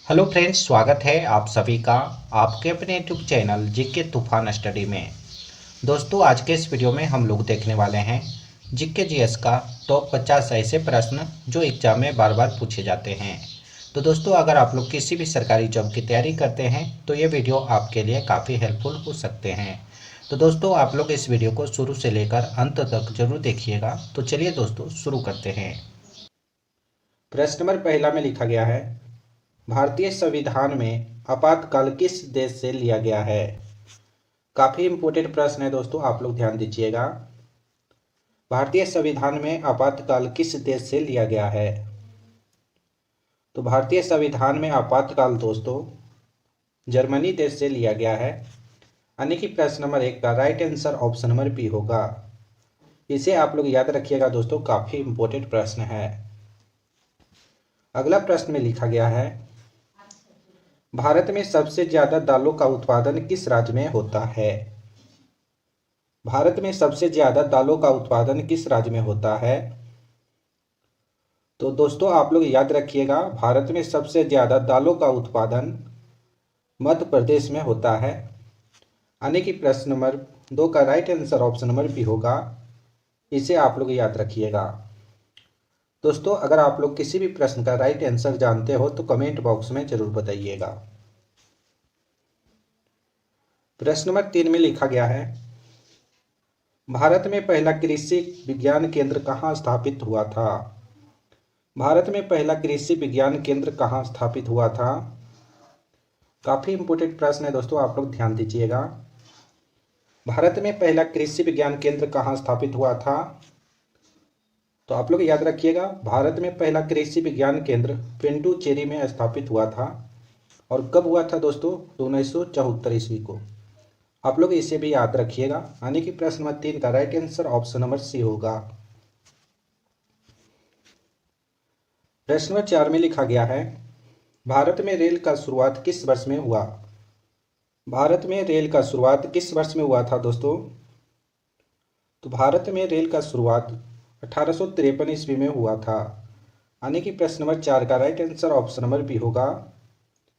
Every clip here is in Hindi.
हेलो फ्रेंड्स, स्वागत है आप सभी का आपके अपने यूट्यूब चैनल जीके तूफान स्टडी में। दोस्तों, आज के इस वीडियो में हम लोग देखने वाले हैं जीके जीएस का टॉप 50 ऐसे प्रश्न जो एग्जाम में बार बार पूछे जाते हैं। तो दोस्तों, अगर आप लोग किसी भी सरकारी जॉब की तैयारी करते हैं तो ये वीडियो आपके लिए काफ़ी हेल्पफुल हो सकते हैं। तो दोस्तों, आप लोग इस वीडियो को शुरू से लेकर अंत तक जरूर देखिएगा। तो चलिए दोस्तों, शुरू करते हैं। प्रश्न नंबर पहला में लिखा गया है, भारतीय संविधान में आपातकाल किस देश से लिया गया है। काफी इंपोर्टेंट प्रश्न है दोस्तों, आप लोग ध्यान दीजिएगा। भारतीय संविधान में आपातकाल किस देश से लिया गया है। तो भारतीय संविधान में आपातकाल दोस्तों जर्मनी देश से लिया गया है, यानी कि प्रश्न नंबर 1 का right answer option number B होगा। इसे आप लोग याद रखिएगा दोस्तों, काफी इंपोर्टेंट प्रश्न है। अगला प्रश्न में लिखा गया है, भारत में सबसे ज्यादा दालों का उत्पादन किस राज्य में होता है। भारत में सबसे ज्यादा दालों का उत्पादन किस राज्य में होता है। तो दोस्तों, आप लोग याद रखिएगा, भारत में सबसे ज्यादा दालों का उत्पादन मध्य प्रदेश में होता है, यानी कि प्रश्न नंबर 2 का right answer option number B होगा। इसे आप लोग याद रखिएगा। दोस्तों, अगर आप लोग किसी भी प्रश्न का राइट आंसर जानते हो तो कमेंट बॉक्स में जरूर बताइएगा। प्रश्न नंबर 3 में लिखा गया है, भारत में पहला कृषि विज्ञान केंद्र कहाँ स्थापित हुआ था। भारत में पहला कृषि विज्ञान केंद्र कहाँ स्थापित हुआ था। काफी इंपोर्टेंट प्रश्न है दोस्तों, आप लोग ध्यान दीजिएगा। भारत में पहला कृषि विज्ञान केंद्र कहाँ स्थापित हुआ था। तो आप लोग याद रखिएगा, भारत में पहला कृषि विज्ञान केंद्र पुडुचेरी में स्थापित हुआ था। और कब हुआ था दोस्तों, 1974 ईस्वी को। आप लोग इसे भी याद रखिएगा, यानी कि प्रश्न नंबर 3 का right answer option number C होगा। प्रश्न नंबर 4 में लिखा गया है, भारत में रेल का शुरुआत किस वर्ष में हुआ। भारत में रेल का शुरुआत किस वर्ष में हुआ था दोस्तों। तो भारत में रेल का शुरुआत 1853 ईस्वी में हुआ था, यानी कि प्रश्न नंबर 4 का right answer option number B होगा।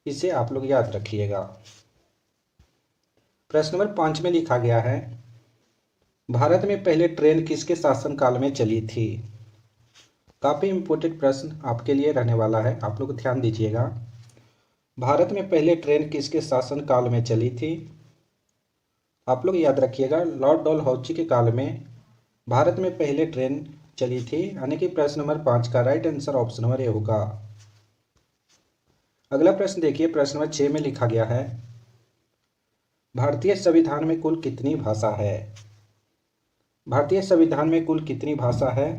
इसे आप लोग याद रखिएगा। प्रश्न नंबर 5 में लिखा गया है, भारत में पहले ट्रेन किसके शासनकाल में चली थी। काफी इंपोर्टेंट प्रश्न आपके लिए रहने वाला है, आप लोग ध्यान दीजिएगा। भारत में पहले ट्रेन किसके शासनकाल में चली थी। आप लोग याद रखिएगा, लॉर्ड डलहौजी के काल में भारत में पहले ट्रेन चली थी, यानी कि प्रश्न नंबर 5 का right answer option number A होगा। अगला प्रश्न देखिए, प्रश्न नंबर 6 में लिखा गया है, भारतीय संविधान में कुल कितनी भाषा है। भारतीय संविधान में कुल कितनी भाषा है।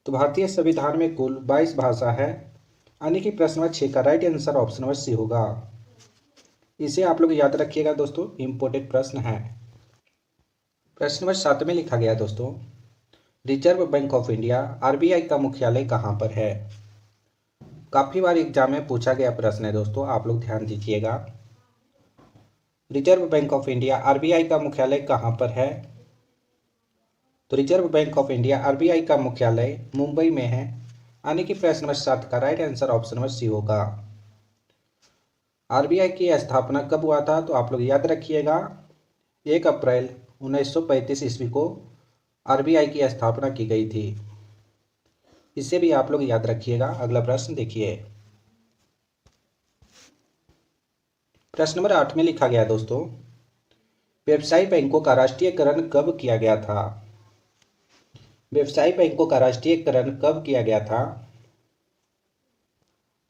तो भारतीय संविधान में कुल 22 भाषा है, यानी कि प्रश्न नंबर 6 का right answer option number C होगा। इसे आप लोग याद रखिएगा दोस्तों, इंपोर्टेंट प्रश्न है। प्रश्न नंबर 7 में लिखा गया दोस्तों, reserve bank of India RBI का मुख्यालय कहाँ पर है। काफी बार एग्जाम में पूछा गया प्रश्न है दोस्तों, आप लोग ध्यान दीजिएगा। Reserve bank of India RBI का मुख्यालय कहाँ पर है। तो reserve bank of India RBI का मुख्यालय मुंबई में है, यानी कि प्रश्न नंबर 7 का right answer option number C होगा। आरबीआई की स्थापना कब हुआ था। तो आप लोग याद रखिएगा, 1 अप्रैल 1935 ईस्वी को आरबीआई की स्थापना की गई थी। इसे भी आप लोग याद रखिएगा। अगला प्रश्न देखिए, प्रश्न नंबर 8 में लिखा गया दोस्तों, व्यवसायी बैंकों का राष्ट्रीयकरण कब किया गया था। व्यवसायी बैंकों का राष्ट्रीयकरण कब किया गया था।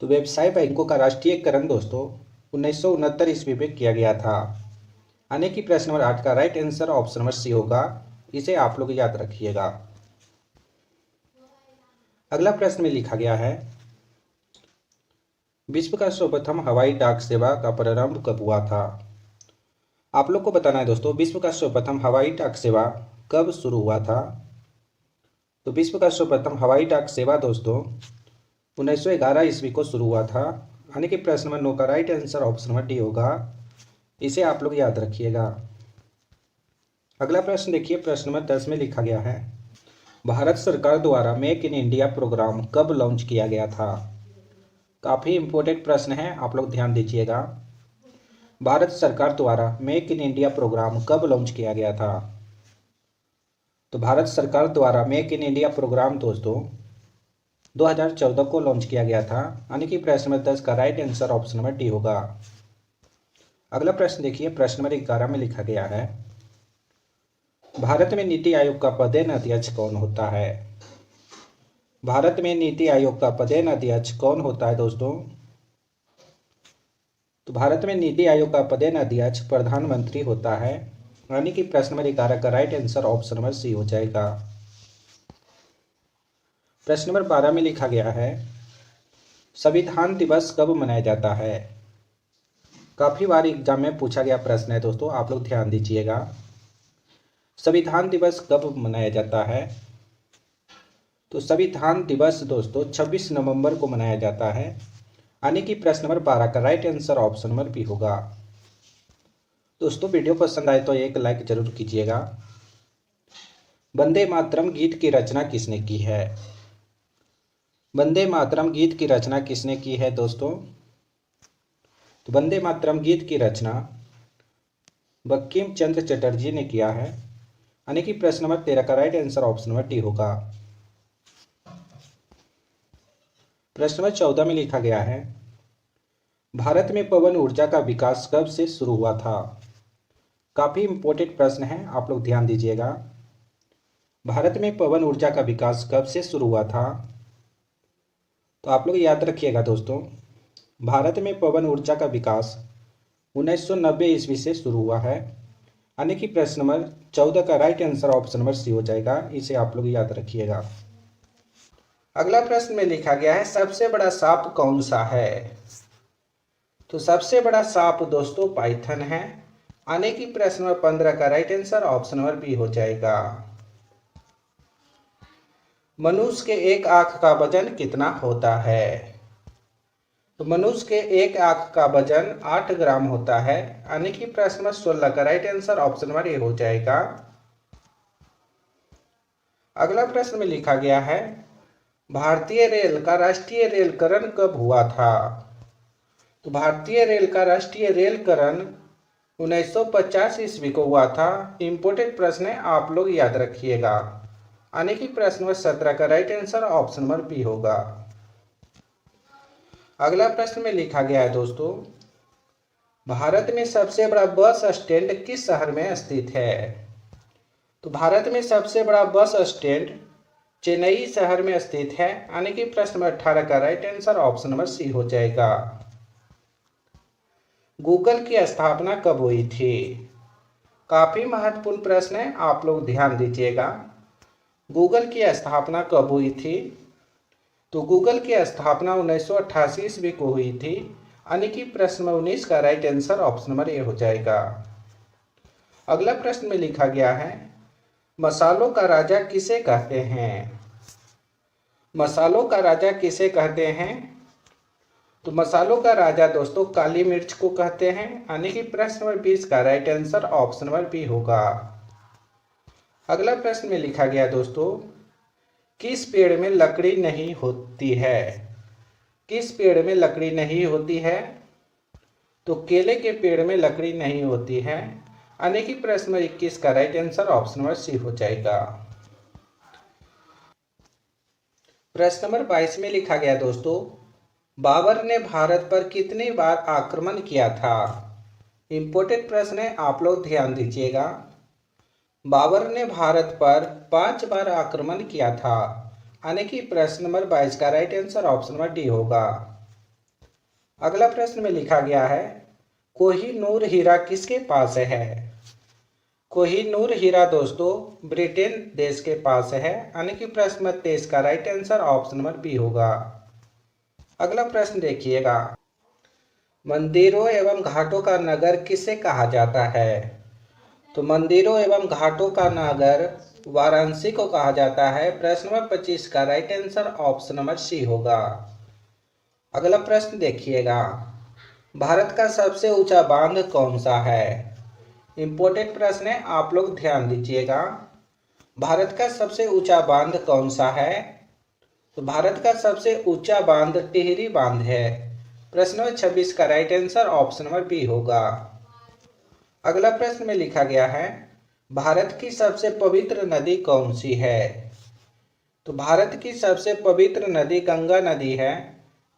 तो व्यवसाय बैंकों का राष्ट्रीयकरण दोस्तों 1969 ईस्वी में किया गया था, यानी कि प्रश्न नंबर 8 का right answer option number C होगा। इसे आप लोग याद रखिएगा। अगला प्रश्न में लिखा गया है, विश्व का सर्वप्रथम हवाई डाक सेवा का प्रारंभ कब हुआ था। आप लोग को बताना है दोस्तों, विश्व का सर्वप्रथम हवाई डाक सेवा कब शुरू हुआ था। तो विश्व का सर्वप्रथम हवाई डाक सेवा दोस्तों 1911 ईस्वी को शुरू हुआ था, यानी कि प्रश्न नंबर 9 का right answer option number D होगा। इसे आप लोग याद रखिएगा। अगला प्रश्न देखिए, प्रश्न नंबर 10 में लिखा गया है, भारत सरकार द्वारा मेक इन इंडिया प्रोग्राम कब लॉन्च किया गया था। काफ़ी इम्पोर्टेंट प्रश्न है, आप लोग ध्यान दीजिएगा। भारत सरकार द्वारा मेक इन इंडिया प्रोग्राम कब लॉन्च किया गया था? तो भारत सरकार द्वारा मेक इन इंडिया प्रोग्राम दोस्तों 2014 को लॉन्च किया गया था, यानी कि प्रश्न नंबर 10 का right answer option number D होगा। अगला प्रश्न देखिए, प्रश्न नंबर 11 में लिखा गया है, भारत में नीति आयोग का पदेन अध्यक्ष कौन होता है? भारत में नीति आयोग का पदेन अध्यक्ष कौन होता है दोस्तों? तो भारत में नीति आयोग का पदेन अध्यक्ष प्रधानमंत्री होता है, यानी कि प्रश्न नंबर 11 का right answer option number C हो जाएगा। प्रश्न नंबर 12 में लिखा गया है, संविधान दिवस कब मनाया जाता है? काफ़ी बार एग्जाम में पूछा गया प्रश्न है दोस्तों, आप लोग ध्यान दीजिएगा। संविधान दिवस कब मनाया जाता है? तो संविधान दिवस दोस्तों 26 नवंबर को मनाया जाता है, यानी कि प्रश्न नंबर 12 का right answer option number B होगा। दोस्तों वीडियो पसंद आए तो एक लाइक जरूर कीजिएगा। वंदे मातरम गीत की रचना किसने की है? वंदे मातरम गीत की रचना किसने की है दोस्तों? तो वंदे मातरम गीत की रचना बंकिम चंद्र चटर्जी ने किया है, यानी कि प्रश्न नंबर 13 का right answer option number D होगा। प्रश्न नंबर 14 में लिखा गया है, भारत में पवन ऊर्जा का विकास कब से शुरू हुआ था? काफी इंपॉर्टेंट प्रश्न है, आप लोग ध्यान दीजिएगा। भारत में पवन ऊर्जा का विकास कब से शुरू हुआ था? तो आप लोग याद रखिएगा दोस्तों, भारत में पवन ऊर्जा का विकास 1990 ईस्वी से शुरू हुआ है, यानी कि प्रश्न नंबर 14 का right answer option number C हो जाएगा। इसे आप लोग याद रखिएगा। अगला प्रश्न में लिखा गया है, सबसे बड़ा सांप कौन सा है? तो सबसे बड़ा सांप दोस्तों पाइथन है, यानी कि प्रश्न नंबर 15 का right answer option number B हो जाएगा। मनुष्य के एक आंख का वजन कितना होता है? तो मनुष्य के एक आंख का वजन 8 ग्राम होता है, यानी कि प्रश्न नंबर 16 का right answer option number A हो जाएगा। अगला प्रश्न में लिखा गया है, भारतीय रेल का राष्ट्रीय रेलकरण कब हुआ था? तो भारतीय रेल का राष्ट्रीय रेलकरण 1950 ईस्वी को हुआ था। इंपोर्टेंट प्रश्न है, आप लोग याद रखिएगा, यानी कि प्रश्न नंबर 17 का right answer option number B होगा। अगला प्रश्न में लिखा गया है दोस्तों, भारत में सबसे बड़ा बस स्टैंड किस शहर में स्थित है? तो भारत में सबसे बड़ा बस स्टैंड चेन्नई शहर में स्थित है, यानी कि प्रश्न नंबर 18 का right answer option number C हो जाएगा। गूगल की स्थापना कब हुई थी? काफी महत्वपूर्ण प्रश्न है, आप लोग ध्यान दीजिएगा। गूगल की स्थापना कब हुई थी? तो गूगल की स्थापना 1988 ईस्वी को हुई थी, यानी कि प्रश्न नंबर 19 का right answer option number A हो जाएगा। अगला प्रश्न में लिखा गया है, मसालों का राजा किसे कहते हैं? मसालों का राजा किसे कहते हैं? तो मसालों का राजा दोस्तों काली मिर्च को कहते हैं, यानी कि प्रश्न नंबर 20 का right answer option number B होगा। अगला प्रश्न में लिखा गया दोस्तों, किस पेड़ में लकड़ी नहीं होती है? किस पेड़ में लकड़ी नहीं होती है? तो केले के पेड़ में लकड़ी नहीं होती है, यानी कि प्रश्न नंबर 21 का right answer option number C हो जाएगा। प्रश्न नंबर 22 में लिखा गया दोस्तों, बाबर ने भारत पर कितनी बार आक्रमण किया था? इंपोर्टेंट प्रश्न है, आप लोग ध्यान दीजिएगा। बाबर ने भारत पर 5 बार आक्रमण किया था, यानी कि प्रश्न नंबर 22 का right answer option number D होगा। अगला प्रश्न में लिखा गया है, कोहिनूर हीरा किसके पास है? कोहिनूर हीरा दोस्तों ब्रिटेन देश के पास है, यानी कि प्रश्न नंबर 23 का right answer option number B होगा। अगला प्रश्न देखिएगा, मंदिरों एवं घाटों का नगर किसे कहा जाता है? तो मंदिरों एवं घाटों का नगर वाराणसी को कहा जाता है। प्रश्न नंबर 25 का right answer option number C होगा। अगला प्रश्न देखिएगा, भारत का सबसे ऊंचा बांध कौन सा है? इंपोर्टेंट प्रश्न है, आप लोग ध्यान दीजिएगा। भारत का सबसे ऊंचा बांध कौन सा है? तो भारत का सबसे ऊंचा बांध टिहरी बांध है। प्रश्न नंबर 26 का right answer option number B होगा। अगला प्रश्न में लिखा गया है, भारत की सबसे पवित्र नदी कौन सी है? तो भारत की सबसे पवित्र नदी गंगा नदी है,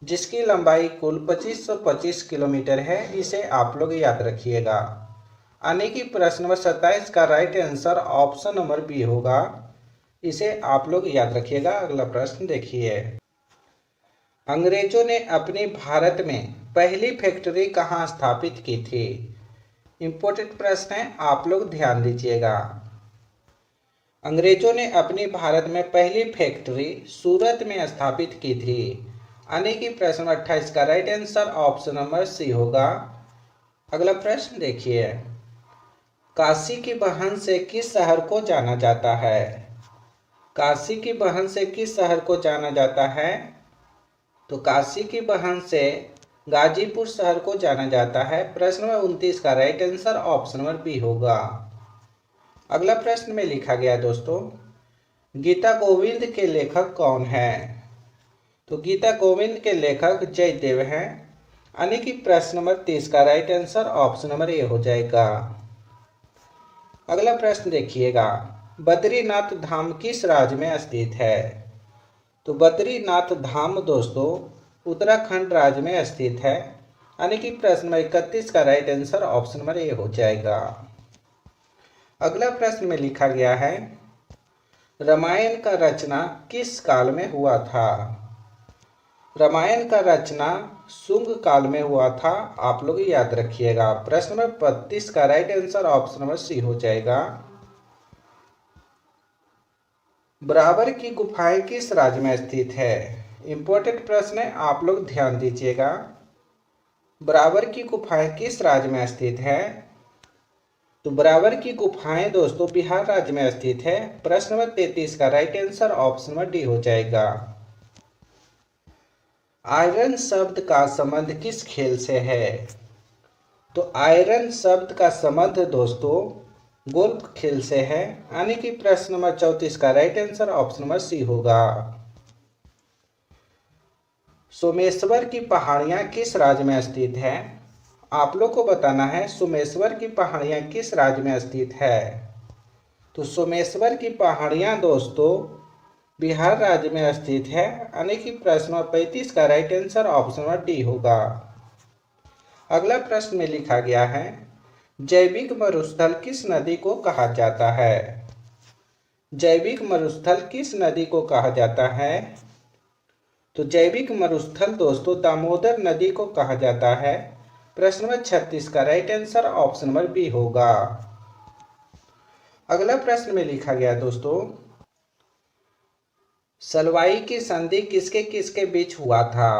जिसकी लंबाई कुल 2525 किलोमीटर है। इसे आप लोग याद रखिएगा। आने की प्रश्न नंबर 27 का right answer option number B होगा। इसे आप लोग याद रखिएगा। अगला प्रश्न देखिए, अंग्रेजों ने अपने भारत में पहली फैक्ट्री कहाँ स्थापित की थी? इंपॉर्टेंट प्रश्न है, आप लोग ध्यान दीजिएगा। अंग्रेजों ने अपनी भारत में पहली फैक्ट्री सूरत में स्थापित की थी। आने की प्रश्न 28 का right answer option number C होगा। अगला प्रश्न देखिए, काशी की बहन से किस शहर को जाना जाता है? काशी की बहन से किस शहर को जाना जाता है? तो काशी की बहन से गाजीपुर शहर को जाना जाता है। प्रश्न नंबर 29 का right answer option number B होगा। अगला प्रश्न में लिखा गया दोस्तों, गीता गोविंद के लेखक कौन है? तो गीता गोविंद के लेखक जयदेव हैं। यानी कि प्रश्न नंबर 30 का right answer option number A हो जाएगा। अगला प्रश्न देखिएगा, बद्रीनाथ धाम किस राज्य में स्थित है? तो बद्रीनाथ धाम दोस्तों उत्तराखंड राज्य में स्थित है। यानी कि प्रश्न नंबर 31 का right answer option number A हो जाएगा। अगला प्रश्न में लिखा गया है, रामायण का रचना किस काल में हुआ था? रामायण का रचना शुंग काल में हुआ था। आप लोग याद रखिएगा। प्रश्न नंबर 32 का right answer option number C हो जाएगा। बराबर की गुफाएं किस राज्य में स्थित है? इंपॉर्टेंट प्रश्न है, आप लोग ध्यान दीजिएगा। बराबर की गुफाएं किस राज्य में स्थित है? तो बराबर की गुफाएं दोस्तों बिहार राज्य में स्थित है। प्रश्न नंबर 33 का right answer option number D हो जाएगा। आयरन शब्द का संबंध किस खेल से है? तो आयरन शब्द का संबंध दोस्तों गोल्फ खेल से है। यानी कि प्रश्न नंबर 34 का right answer option number C होगा। सोमेश्वर की पहाड़ियां किस राज्य में स्थित है? आप लोग को बताना है सोमेश्वर की पहाड़ियां किस राज्य में स्थित है। तो सोमेश्वर की पहाड़ियां दोस्तों बिहार राज्य में स्थित है। यानी कि प्रश्न 35 का right answer option number D होगा। अगला प्रश्न में लिखा गया है, जैविक मरुस्थल किस नदी को कहा जाता है? जैविक मरुस्थल किस नदी को कहा जाता है? तो जैविक मरुस्थल दोस्तों दामोदर नदी को कहा जाता है। प्रश्न नंबर 36 का right answer option number B होगा। अगला प्रश्न में लिखा गया दोस्तों, सलवाई की संधि किसके किसके बीच हुआ था?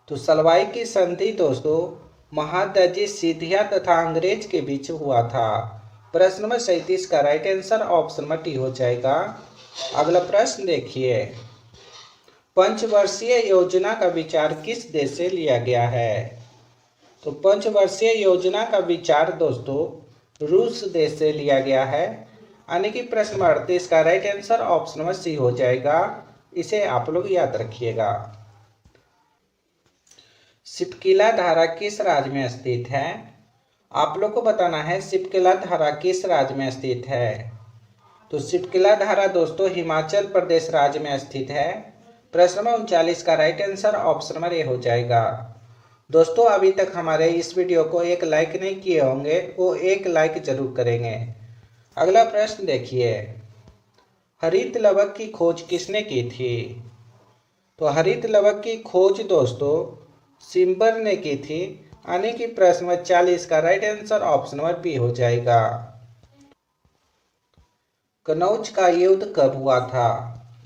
तो सलवाई की संधि दोस्तों महादजी सिंधिया तथा अंग्रेज के बीच हुआ था। प्रश्न नंबर 37 का right answer option number D हो जाएगा। अगला प्रश्न देखिए, पंचवर्षीय योजना का विचार किस देश से लिया गया है? तो पंचवर्षीय योजना का विचार दोस्तों रूस देश से लिया गया है। यानी कि प्रश्न नंबर 38 का right answer option number C हो जाएगा। इसे आप लोग याद रखिएगा। सिपकिला धारा किस राज्य में स्थित है? आप लोग को बताना है सिपकिला धारा किस राज्य में स्थित है। तो सिपकिला धारा दोस्तों हिमाचल प्रदेश राज्य में स्थित है। प्रश्न नंबर 39 का right answer option number A हो जाएगा। दोस्तों अभी तक हमारे इस वीडियो को एक लाइक नहीं किए होंगे, वो एक लाइक जरूर करेंगे। अगला प्रश्न देखिए, हरित लवक की खोज किसने की थी? तो हरित लवक की खोज दोस्तों सिम्बर ने की थी। यानी कि प्रश्न नंबर 40 का right answer option number B हो जाएगा। कनौज का युद्ध कब हुआ था?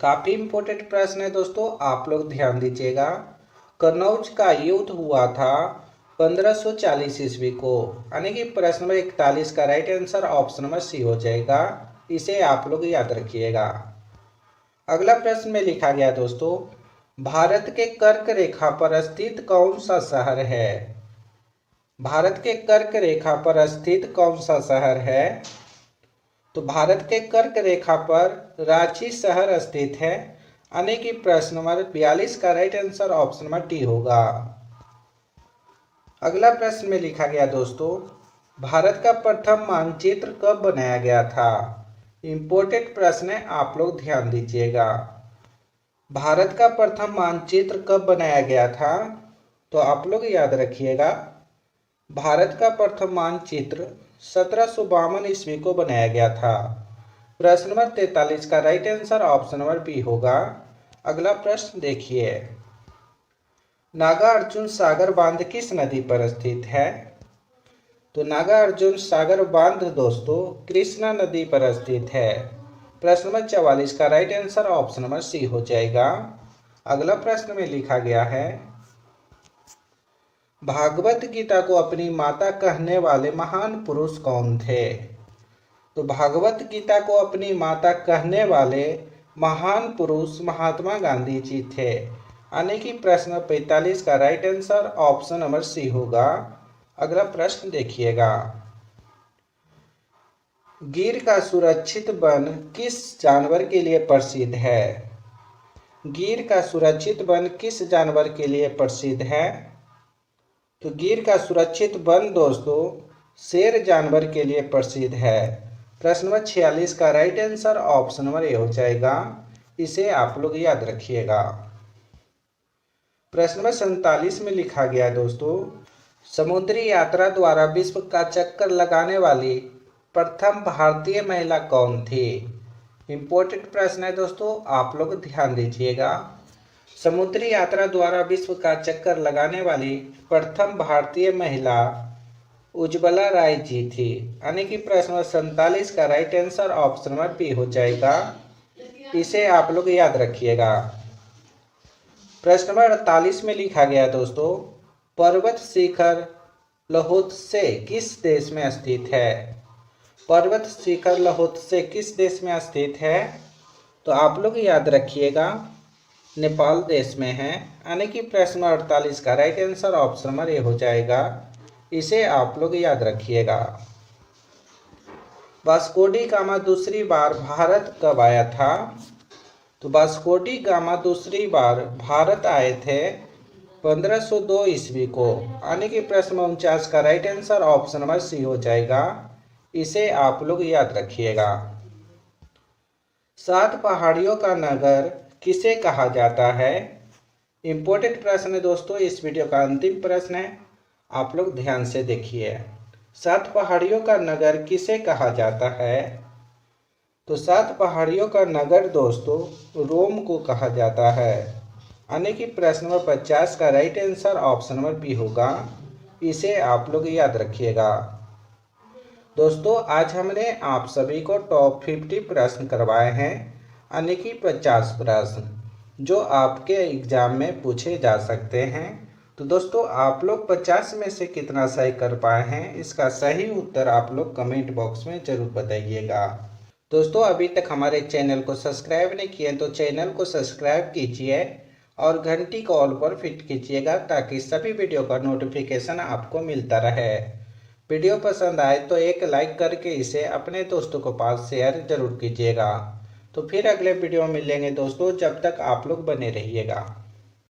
काफी इंपॉर्टेंट प्रश्न है दोस्तों, आप लोग ध्यान दीजिएगा। कनौज का युद्ध हुआ था 1540 ईस्वी को। यानी कि प्रश्न नंबर 41 का right answer option number C हो जाएगा। इसे आप लोग याद रखिएगा। अगला प्रश्न में लिखा गया दोस्तों, भारत के कर्क रेखा पर स्थित कौन सा शहर है? भारत के कर्क रेखा पर स्थित कौन सा शहर है? तो भारत के कर्क रेखा पर रांची शहर स्थित है। यानी कि प्रश्न नंबर 42 का right answer option number D होगा। अगला प्रश्न में लिखा गया दोस्तों, भारत का प्रथम मानचित्र कब बनाया गया था। इम्पोर्टेंट प्रश्न है, आप लोग ध्यान दीजिएगा। भारत का प्रथम मानचित्र कब बनाया गया था, तो आप लोग याद रखिएगा। भारत का प्रथम मानचित्र 1752 ईस्वी को बनाया गया था। प्रश्न नंबर 43 का right answer option number B होगा। अगला प्रश्न देखिए, नागार्जुन सागर बांध किस नदी पर स्थित है। तो नागार्जुन सागर बांध दोस्तों कृष्णा नदी पर स्थित है। प्रश्न नंबर 44 का right answer option number C हो जाएगा। अगला प्रश्न में लिखा गया है, भागवत गीता को अपनी माता कहने वाले महान पुरुष कौन थे। तो भागवत गीता को अपनी माता कहने वाले महान पुरुष महात्मा गांधी जी थे। यानी कि प्रश्न 45 का right answer option number C होगा। अगला प्रश्न देखिएगा, गिर का सुरक्षित वन किस जानवर के लिए प्रसिद्ध है। गिर का सुरक्षित वन किस जानवर के लिए प्रसिद्ध है। तो गिर का सुरक्षित वन दोस्तों शेर जानवर के लिए प्रसिद्ध है। प्रश्न नंबर 46 का right answer option number A हो जाएगा। इसे आप लोग याद रखिएगा। प्रश्न नंबर 47 में लिखा गया दोस्तों, समुद्री यात्रा द्वारा विश्व का चक्कर लगाने वाली प्रथम भारतीय महिला कौन थी। इम्पोर्टेंट प्रश्न है दोस्तों, आप लोग ध्यान दीजिएगा। समुद्री यात्रा द्वारा विश्व का चक्कर लगाने वाली प्रथम भारतीय महिला उज्ज्वला राय जी थी। यानी कि प्रश्न नंबर 47 का right answer option number B हो जाएगा। इसे आप लोग याद रखिएगा। प्रश्न नंबर 48 में लिखा गया दोस्तों, पर्वत शिखर लहोत्से किस देश में स्थित है। पर्वत शिखर लहोत्से किस देश में स्थित है। तो आप लोग याद रखिएगा, नेपाल देश में है। यानी कि प्रश्न 48 का right answer option number A हो जाएगा। इसे आप लोग याद रखिएगा। वास्को डी गामा दूसरी बार भारत कब आया था। तो वास्को डी गामा दूसरी बार भारत आए थे 1502 ईस्वी को। यानी कि प्रश्न 49 का right answer option number C हो जाएगा। इसे आप लोग याद रखिएगा। 7 पहाड़ियों का नगर किसे कहा जाता है। इम्पोर्टेंट प्रश्न है दोस्तों, इस वीडियो का अंतिम प्रश्न है, आप लोग ध्यान से देखिए। 7 पहाड़ियों का नगर किसे कहा जाता है। तो 7 पहाड़ियों का नगर दोस्तों रोम को कहा जाता है। यानी कि प्रश्न नंबर 50 का right answer option number B होगा। इसे आप लोग याद रखिएगा। दोस्तों आज हमने आप सभी को टॉप 50 प्रश्न करवाए हैं, यानी कि 50 प्रश्न जो आपके एग्जाम में पूछे जा सकते हैं। तो दोस्तों आप लोग 50 में से कितना सही कर पाए हैं, इसका सही उत्तर आप लोग कमेंट बॉक्स में जरूर बताइएगा। दोस्तों अभी तक हमारे चैनल को सब्सक्राइब नहीं किए तो चैनल को सब्सक्राइब कीजिए और घंटी को ऑल पर फिट कीजिएगा ताकि सभी वीडियो का नोटिफिकेशन आपको मिलता रहे। वीडियो पसंद आए तो एक लाइक करके इसे अपने दोस्तों को पास शेयर जरूर कीजिएगा। तो फिर अगले वीडियो में मिलेंगे दोस्तों, जब तक आप लोग बने रहिएगा।